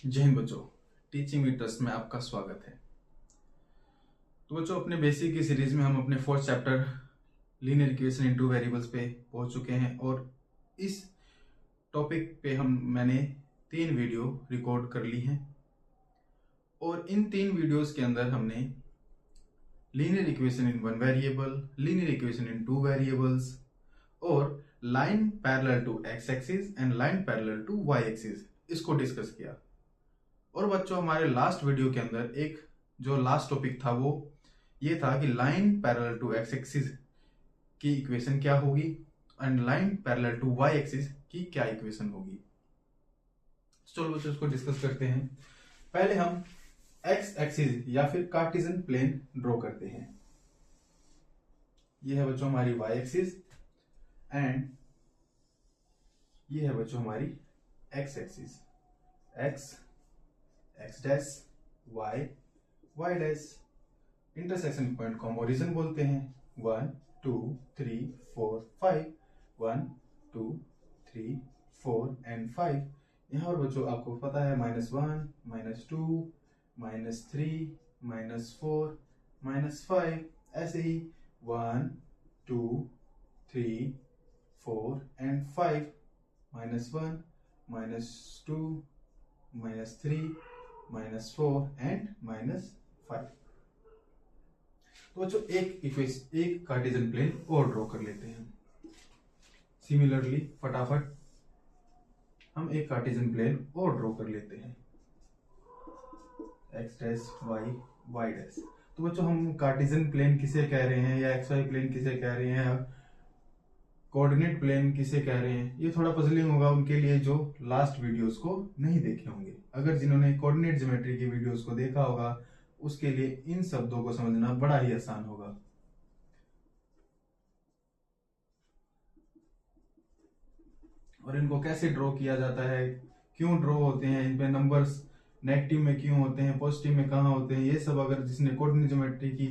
जय हिंद बच्चों, teaching with trust में आपका स्वागत है। तो बच्चों, अपने बेसिक की सीरीज में हम अपने fourth chapter linear equation in two variables पे पहुंच चुके हैं और इस टॉपिक पे मैंने 3 वीडियो रिकॉर्ड कर ली हैं और इन 3 वीडियोस के अंदर हमने linear equation in one variable, linear equation in two variables और line parallel to X axis and line parallel to Y axis इसको डिस्कस किया। और बच्चों, हमारे लास्ट वीडियो के अंदर एक जो लास्ट टॉपिक था वो ये था कि line parallel to X axis की इक्वेशन क्या होगी and line parallel to Y axis की क्या इक्वेशन होगी। चलो बच्चों, इसको डिस्कस करते हैं। पहले हम एक्स एक्सिस या फिर कार्टेशियन प्लेन ड्रॉ करते हैं। ये है बच्चों हमारी वाई एक्सिस एंड ये है बच्चों हमारी X axis. X X dash Y Y dash. Intersection point को हम ओरिजिन बोलते हैं। 1 2 3 4 5 1 2 3 4 एंड 5। यहाँ पर बच्चों आपको पता है -1 -2 -3 -4 -5, ऐसे ही 1 2 3 4 एंड 5 -1 -2 -3 -4 एंड -5। तो बच्चों एक कार्टेशियन प्लेन और ड्रॉ कर लेते हैं। सिमिलरली फटाफट हम एक कार्टेशियन प्लेन और ड्रॉ कर लेते हैं। X dash Y Y dash. तो बच्चों, हम कार्टेशियन प्लेन किसे कह रहे हैं या एक्स वाई प्लेन किसे कह रहे हैं, कोऑर्डिनेट प्लेन किसे कह रहे हैं, ये थोड़ा पजलिंग होगा उनके लिए जो लास्ट वीडियोस को नहीं देखे होंगे। अगर जिन्होंने कोऑर्डिनेट ज्योमेट्री की वीडियोस को देखा होगा उसके लिए इन शब्दों को समझना बड़ा ही आसान होगा। और इनको कैसे ड्रॉ किया जाता है, क्यों ड्रॉ होते हैं, इन पे नंबर्स नेगेटिव में क्यों होते हैं, पॉजिटिव में कहाँ होते हैं, ये सब अगर जिसने कोऑर्डिनेट ज्योमेट्री की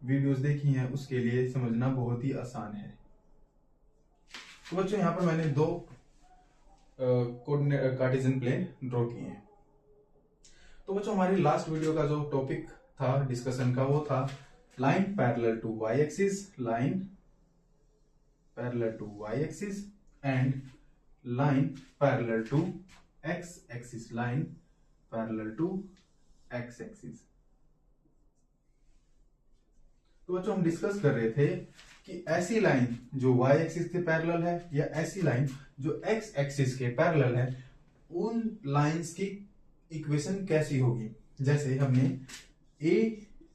वीडियोस देखी हैं उसके लिए समझना बहुत ही आसान है। तो बच्चों, यहाँ पर मैंने 2 कार्टेशियन प्लेन ड्रॉ किए हैं। तो बच्चों, हमारी लास्ट वीडियो का जो टॉपिक था डिस्कशन का वो था line parallel to Y axis, line parallel to Y axis and line parallel to X axis, line parallel to X axis. तो बच्चों, हम डिस्कस कर रहे थे कि ऐसी लाइन जो y एक्सिस के पैरेलल है या ऐसी लाइन जो x एक्सिस के पैरेलल है, उन लाइंस की इक्वेशन कैसी होगी। जैसे हमने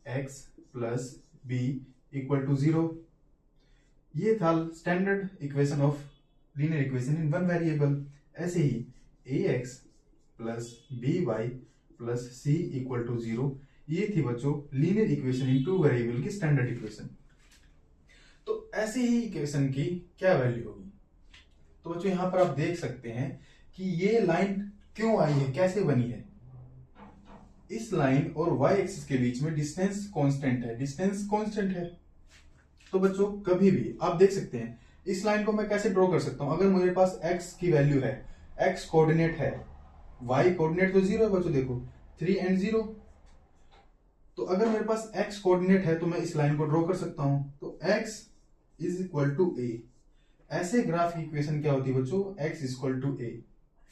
ax plus b equal to 0, ये था standard equation of linear equation in one variable. ऐसे ही ax plus by plus c equal to 0, ये थी बच्चों linear equation in two variable की स्टैंडर्ड इक्वेशन। तो ऐसी ही इक्वेशन की क्या वैल्यू होगी। तो बच्चों, यहां पर आप देख सकते हैं कि ये लाइन क्यों आई है, कैसे बनी है। इस लाइन और y एक्सिस के बीच में डिस्टेंस कांस्टेंट है, डिस्टेंस कांस्टेंट है। तो बच्चों, कभी भी आप देख सकते हैं इस लाइन को मैं कैसे ड्रॉ कर सकता हूं। अगर मेरे पास x की वैल्यू है, x कोऑर्डिनेट है, y कोऑर्डिनेट तो 0 है बच्चों, देखो 3 एंड 0। तो अगर मेरे पास x कोऑर्डिनेट है तो मैं इस लाइन को ड्रॉ कर सकता हूं। तो x is equal to a। ऐसे ग्राफ की इक्वेशन क्या होती है बच्चों, x इक्वल टू a।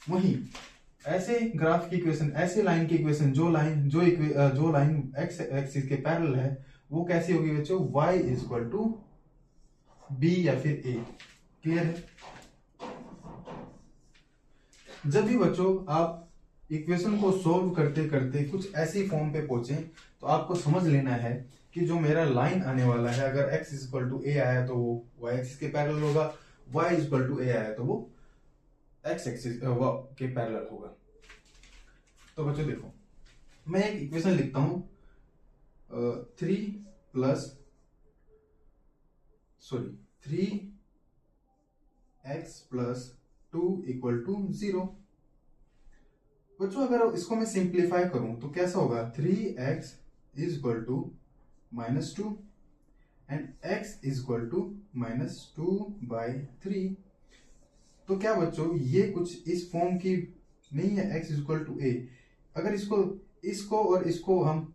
वहीं ऐसे ग्राफ की इक्वेशन, ऐसे लाइन की इक्वेशन जो लाइन x एक्सिस के पैरेलल है वो कैसी होगी बच्चों, y इक्वल टू b या फिर a। क्लियर है। जब भी बच्चों आप इक्वेशन को सोल्व करते करते कुछ ऐसी फॉर्म पे पहुंचे तो आपको समझ लेना है कि जो मेरा लाइन आने वाला है, अगर x इक्वल टू a आया तो वो y एक्सिस के पैरेलल होगा, y इक्वल टू a आया तो वो x एक्सिस के पैरेलल होगा। तो बच्चों देखो, मैं एक इक्वेशन लिखता हूं 3x प्लस 2 इक्वल टू 0। बच्चों, अगर इसको मैं सिंप्लीफाई करूं तो कैसा होगा, 3x is equal to -2 and x is equal to -2/3। तो क्या बच्चों, ये कुछ इस फॉर्म की नहीं है, x is equal to a। अगर इसको और इसको हम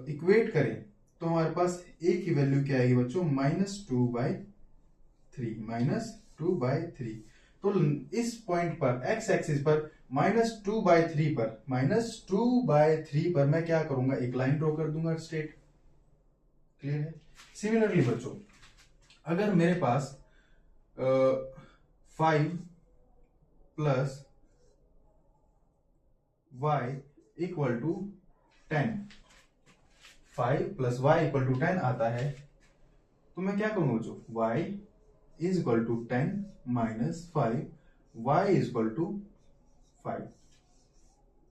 इक्वेट करें तो हमारे पास a की वैल्यू क्या आएगी बच्चों, -2/3। तो इस पॉइंट पर x एक्सिस पर -2/3 पर मैं क्या करूंगा, एक लाइन ड्रॉ कर दूंगा स्ट्रेट। क्लियर है। सिमिलरली बच्चों, अगर मेरे पास 5 + y = 10, 5 + y = 10 आता है, तो मैं क्या करूंगा बच्चों, y = 10 - 5, y = 5,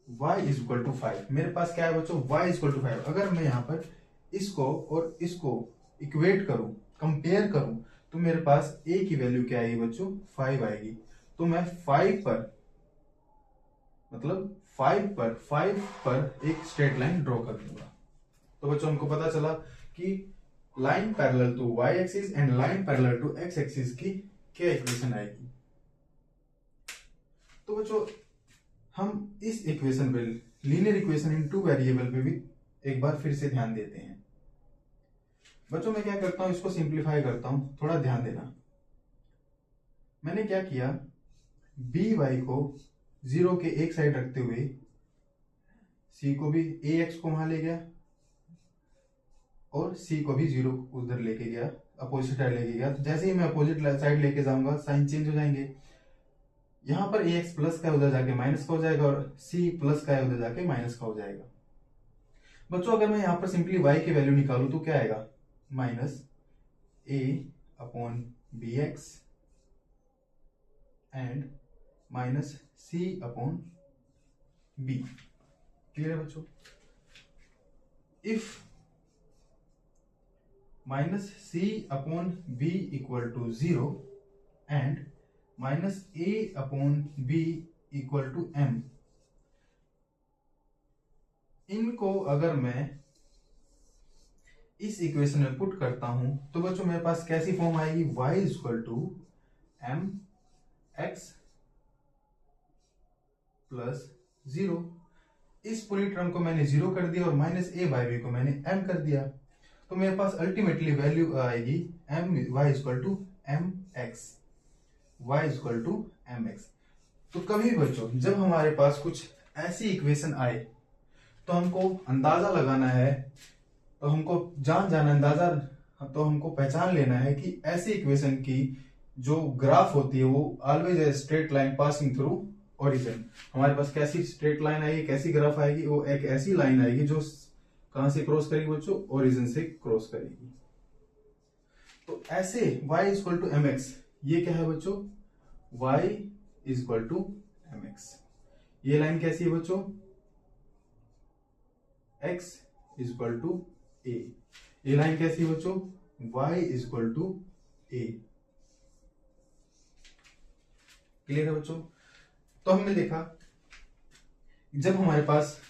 y = 5। मेरे पास क्या है बच्चों, y = 5। अगर मैं यहां पर इसको और इसको इक्वेट करूं, कंपेयर करूं, तो मेरे पास a की वैल्यू क्या आएगी बच्चों, 5 आएगी। तो मैं 5 पर एक स्ट्रेट लाइन ड्रॉ कर दूंगा। तो बच्चों हमको पता चला कि line parallel to y axis and line parallel to x axis की क्या इक्वेशन आएगी। तो बच्चों हम इस इक्वेशन पे, लीनियर इक्वेशन इन 2 वेरिएबल पे भी एक बार फिर से ध्यान देते हैं। बच्चों मैं क्या करता हूं, इसको सिंप्लीफाई करता हूं, थोड़ा ध्यान देना। मैंने क्या किया, by को 0 के एक साइड रखते हुए c को भी ax को वहां ले गया और c को भी 0 उधर लेके गया, अपोजिट साइड लेके गया। तो जैसे ही मैं अपोजिट साइड लेके जाऊंगा, साइन चेंज हो जाएंगे। यहां पर ax प्लस का उधर जाके माइनस का हो जाएगा और c प्लस का उधर जाके माइनस का हो जाएगा। बच्चों अगर मैं यहां पर सिंपली y की वैल्यू निकालूं तो क्या आएगा, -a/bx एंड -c/b। क्लियर है बच्चों। If -c/b = 0 and -a/b = m, इनको अगर मैं इस इक्वेशन में पुट करता हूं तो बच्चों मेरे पास कैसी फॉर्म आएगी, y = mx + 0। इस पूरी टर्म को मैंने 0 कर दिया और -a/b को मैंने m कर दिया। तो मेरे पास अल्टीमेटली वैल्यू आएगी y = mx। तो कभी बच्चों जब हमारे पास कुछ ऐसी इक्वेशन आए तो हमको अंदाजा लगाना है, तो हमको तो हमको पहचान लेना है कि ऐसी इक्वेशन की जो ग्राफ होती है वो always a straight line passing through origin. हमारे पास कैसी स्ट्रेट लाइन आएगी, कैसी ग्राफ आएगी, वो एक ऐसी लाइन आएगी जो कहां से क्रॉस करेगी बच्चों, ओरिजिन से क्रॉस करेगी। तो ऐसे y = mx, ये क्या है बच्चों, y = mx। ये लाइन कैसी है बच्चों, x = a। ये लाइन कैसी है बच्चों, y = a। क्लियर है बच्चों। तो हमने देखा जब हमारे पास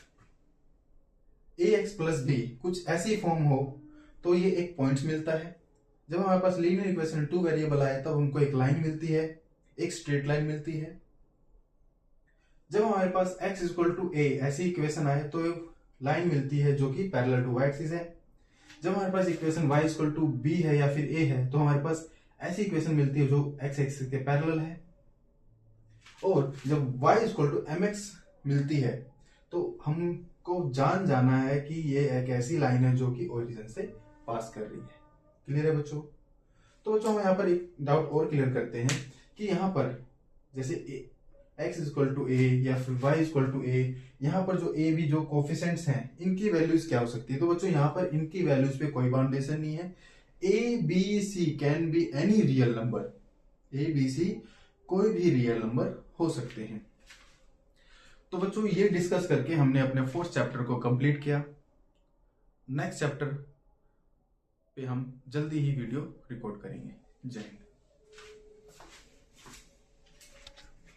ax + b कुछ ऐसी फॉर्म हो तो ये एक पॉइंट्स मिलता है। जब हमारे पास लीनियर इक्वेशन 2 वेरिएबल आए तब हमको एक लाइन मिलती है, एक स्ट्रेट लाइन मिलती है। जब हमारे पास x = a ऐसी इक्वेशन आए तो लाइन मिलती है जो कि पैरेलल टू y एक्सिस है। जब हमारे पास इक्वेशन y = b है या फिर a है तो हमारे पास ऐसी इक्वेशन मिलती है जो x एक्सिस के पैरेलल है। और जब y = mx मिलती है तो हमको जाना है कि ये एक ऐसी लाइन है जो कि ओरिजिन से पास कर रही है। क्लियर है बच्चों। तो बच्चों हम यहाँ पर एक डाउट और क्लियर करते हैं कि यहाँ पर जैसे x = a या फिर y = a, यहाँ पर जो a b जो कोफिशिएंट्स हैं इनकी वैल्यूज क्या हो सकती है। तो बच्चों यहाँ पर इनकी वैल्यूज पे कोई बाउंडेशन नहीं है। a b c can be any real number, a b c कोई भी रियल नंबर हो सकते हैं। तो बच्चों ये डिस्कस करके हमने अपने 4th चैप्टर को कंप्लीट किया। नेक्स्ट चैप्टर पे हम जल्दी ही वीडियो रिकॉर्ड करेंगे। जय हिंद।